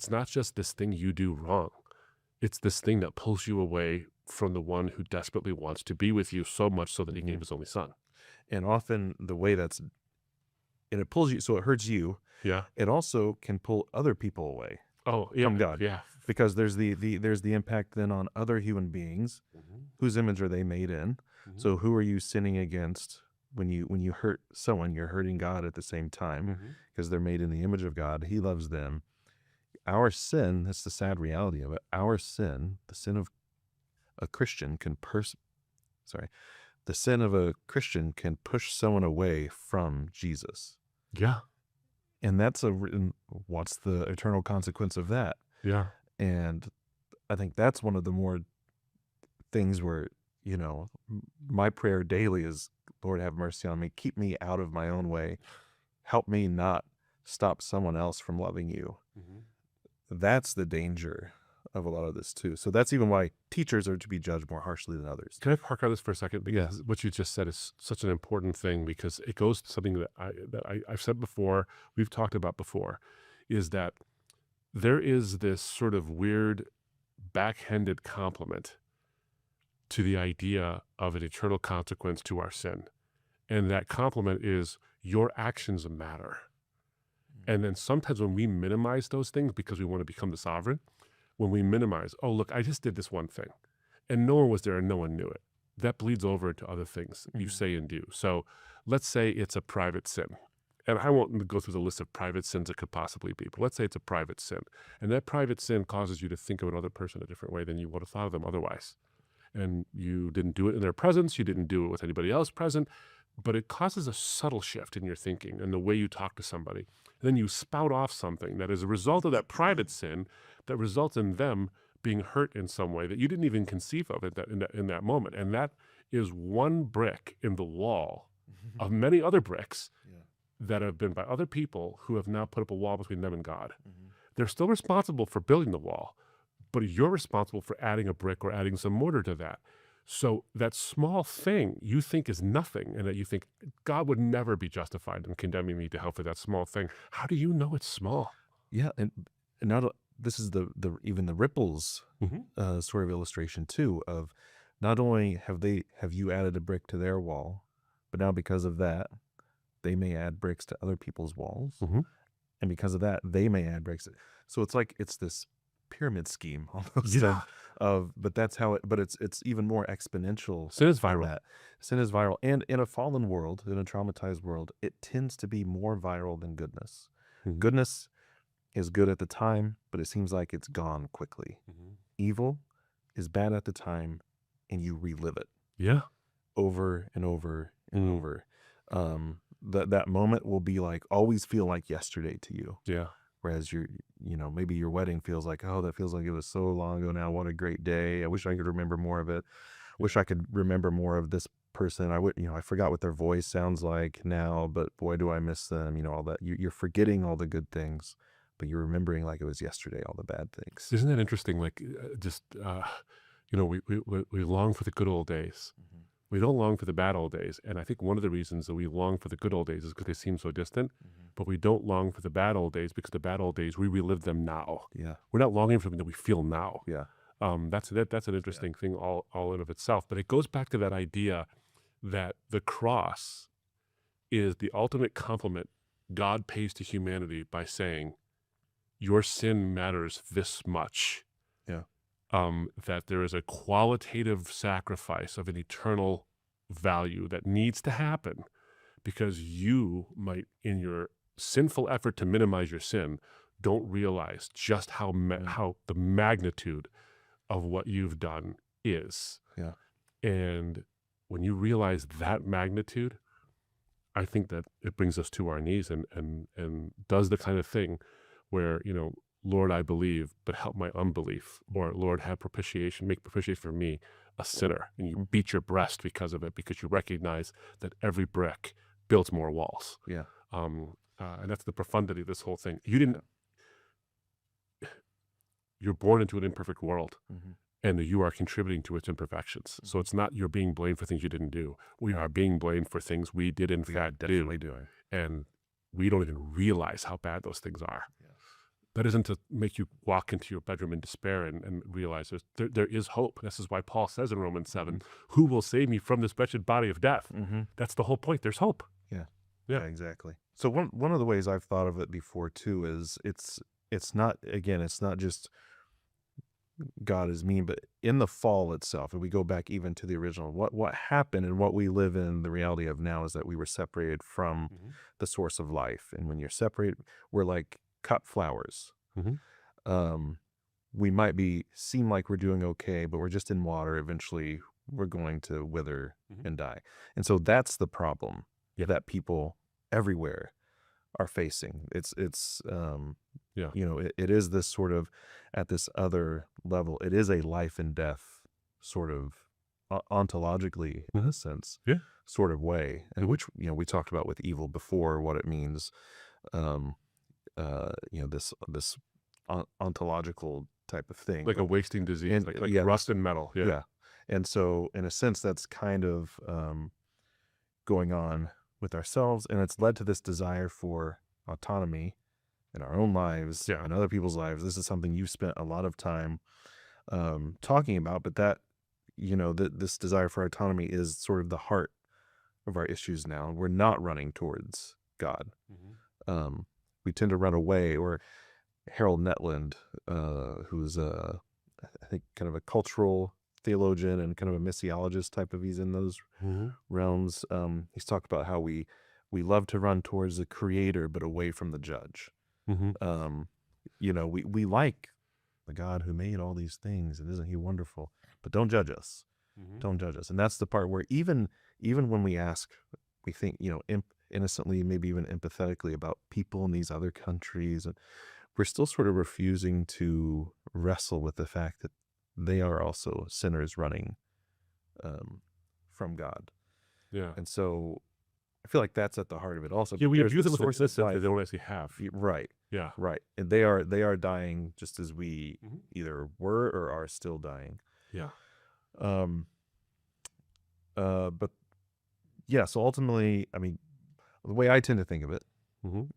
it's not just this thing you do wrong. It's this thing that pulls you away from the one who desperately wants to be with you so much so that he gave his only son. And often the way and it pulls you, so it hurts you. Yeah. It also can pull other people away Oh, yeah. from God. Yeah. Because there's the impact then on other human beings. Whose image are they made in? So who are you sinning against when you hurt someone? You're hurting God at the same time because they're made in the image of God. He loves them. Our sin, that's the sad reality of it. Our sin, the sin of a Christian the sin of a Christian can push someone away from Jesus. Yeah. And what's the eternal consequence of that? Yeah. And I think that's one of the more things where, my prayer daily is, Lord, have mercy on me. Keep me out of my own way. Help me not stop someone else from loving you. That's the danger of a lot of this too. So that's even why teachers are to be judged more harshly than others. Can I park on this for a second? Because what you just said is such an important thing, because it goes to something that I've said before, we've talked about before, is that there is this sort of weird backhanded compliment to the idea of an eternal consequence to our sin. And that compliment is your actions matter. And then sometimes when we minimize those things because we want to become the sovereign, when we minimize, oh, look, I just did this one thing and no one was there and no one knew it. That bleeds over into other things you say and do. So let's say it's a private sin. And I won't go through the list of private sins it could possibly be, but let's say it's a private sin. And that private sin causes you to think of another person a different way than you would have thought of them otherwise. And you didn't do it in their presence. You didn't do it with anybody else present. But it causes a subtle shift in your thinking and the way you talk to somebody. And then you spout off something that is a result of that private sin that results in them being hurt in some way that you didn't even conceive of in that moment. And that is one brick in the wall of many other bricks that have been by other people who have now put up a wall between them and God. They're still responsible for building the wall, but you're responsible for adding a brick or adding some mortar to that. So that small thing you think is nothing, and that you think God would never be justified in condemning me to hell for that small thing. How do you know it's small? Yeah, and not this is even the ripples sort of illustration too of not only have you added a brick to their wall, but now because of that, they may add bricks to other people's walls, and because of that, they may add bricks. So it's this pyramid scheme almost. But that's how but it's even more exponential. Sin is viral. Sin is viral, and in a fallen world, in a traumatized world, it tends to be more viral than goodness. Goodness is good at the time, but it seems like it's gone quickly. Evil is bad at the time, and you relive it. Yeah. Over and over and over. That moment will be always feel like yesterday to you. Yeah. Whereas maybe your wedding feels like, oh, that feels like it was so long ago now. What a great day. I wish I could remember more of it. Wish I could remember more of this person. I forgot what their voice sounds like now, but boy, do I miss them. All that. You're forgetting all the good things, but you're remembering like it was yesterday, all the bad things. Isn't that interesting? We long for the good old days. We don't long for the bad old days. And I think one of the reasons that we long for the good old days is because they seem so distant, but we don't long for the bad old days because the bad old days, we relive them now. Yeah. We're not longing for them that we feel now. Yeah. That's an interesting thing all in of itself. But it goes back to that idea that the cross is the ultimate compliment God pays to humanity by saying, your sin matters this much. Yeah. That there is a qualitative sacrifice of an eternal value that needs to happen because you might, in your sinful effort to minimize your sin, don't realize just how the magnitude of what you've done is. Yeah. And when you realize that magnitude, I think that it brings us to our knees and does the kind of thing where, Lord, I believe, but help my unbelief. Or Lord, make propitiation for me, a sinner. And you beat your breast because of it, because you recognize that every brick builds more walls. Yeah. And that's the profundity of this whole thing. You're born into an imperfect world, and you are contributing to its imperfections. So it's not you're being blamed for things you didn't do. We are being blamed for things we did in fact definitely doing. And we don't even realize how bad those things are. That isn't to make you walk into your bedroom in despair and realize there is hope. This is why Paul says in Romans 7, who will save me from this wretched body of death? That's the whole point. There's hope. Yeah. Yeah. Yeah, exactly. So one of the ways I've thought of it before too is it's not just God is mean, but in the fall itself, and we go back even to the original, what happened and what we live in the reality of now is that we were separated from the source of life. And when you're separated, we're like cut flowers. We might seem like we're doing okay, but we're just in water. Eventually we're going to wither and die. And so that's the problem that people everywhere are facing. It's you know, it is this sort of, at this other level, it is a life and death sort of ontologically, in a sense, sort of way, and which, you know, we talked about with evil before, what it means, you know, this ontological type of thing, like a wasting disease, like rust and metal. Yeah. And so in a sense, that's kind of going on with ourselves, and it's led to this desire for autonomy in our own lives and other people's lives. This is something you've spent a lot of time talking about, but that, you know, this desire for autonomy is sort of the heart of our issues now. We're not running towards God. We tend to run away. Or Harold Netland, who's I think kind of a cultural theologian and kind of a missiologist type of, he's in those realms. He's talked about how we love to run towards the creator, but away from the judge. You know, we like the God who made all these things, and isn't he wonderful? But don't judge us. Don't judge us. And that's the part where even when we ask, we think, you know, innocently, maybe even empathetically, about people in these other countries, and we're still sort of refusing to wrestle with the fact that they are also sinners running from God. And so I feel like that's at the heart of it also. We abuse them with this that they don't actually have. Right. And they are dying just as we either were or are still dying. But yeah, so ultimately, I mean, the way I tend to think of it,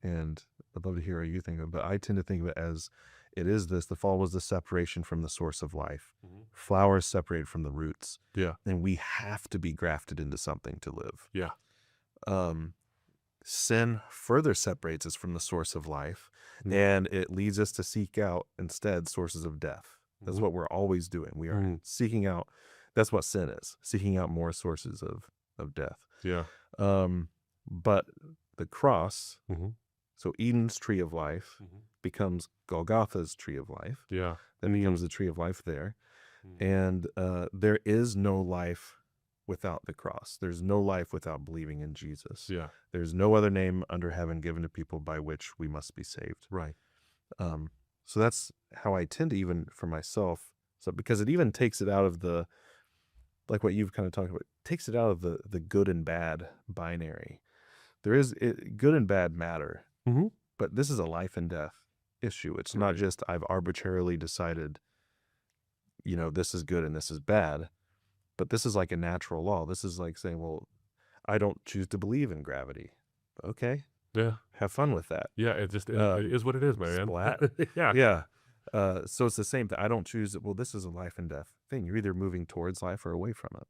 and I'd love to hear how you think of it, but I tend to think of it as, it is this: the fall was the separation from the source of life. Flowers separated from the roots. And we have to be grafted into something to live. Sin further separates us from the source of life, and it leads us to seek out instead sources of death. That's what we're always doing. We are seeking out. That's what sin is: seeking out more sources of death. But the cross, so Eden's tree of life becomes Golgotha's tree of life. Then becomes the tree of life there. And there is no life without the cross. There's no life without believing in Jesus. There's no other name under heaven given to people by which we must be saved. So that's how I tend to, even for myself, so because it even takes it out of the, like what you've kind of talked about, takes it out of the good and bad binary. There is good and bad matter, but this is a life and death issue. It's not just I've arbitrarily decided, you know, this is good and this is bad, but this is like a natural law. This is like saying, well, I don't choose to believe in gravity. Okay. Have fun with that. It just it is what it is, man. Splat. So it's the same thing. I don't choose it. Well, this is a life and death thing. You're either moving towards life or away from it.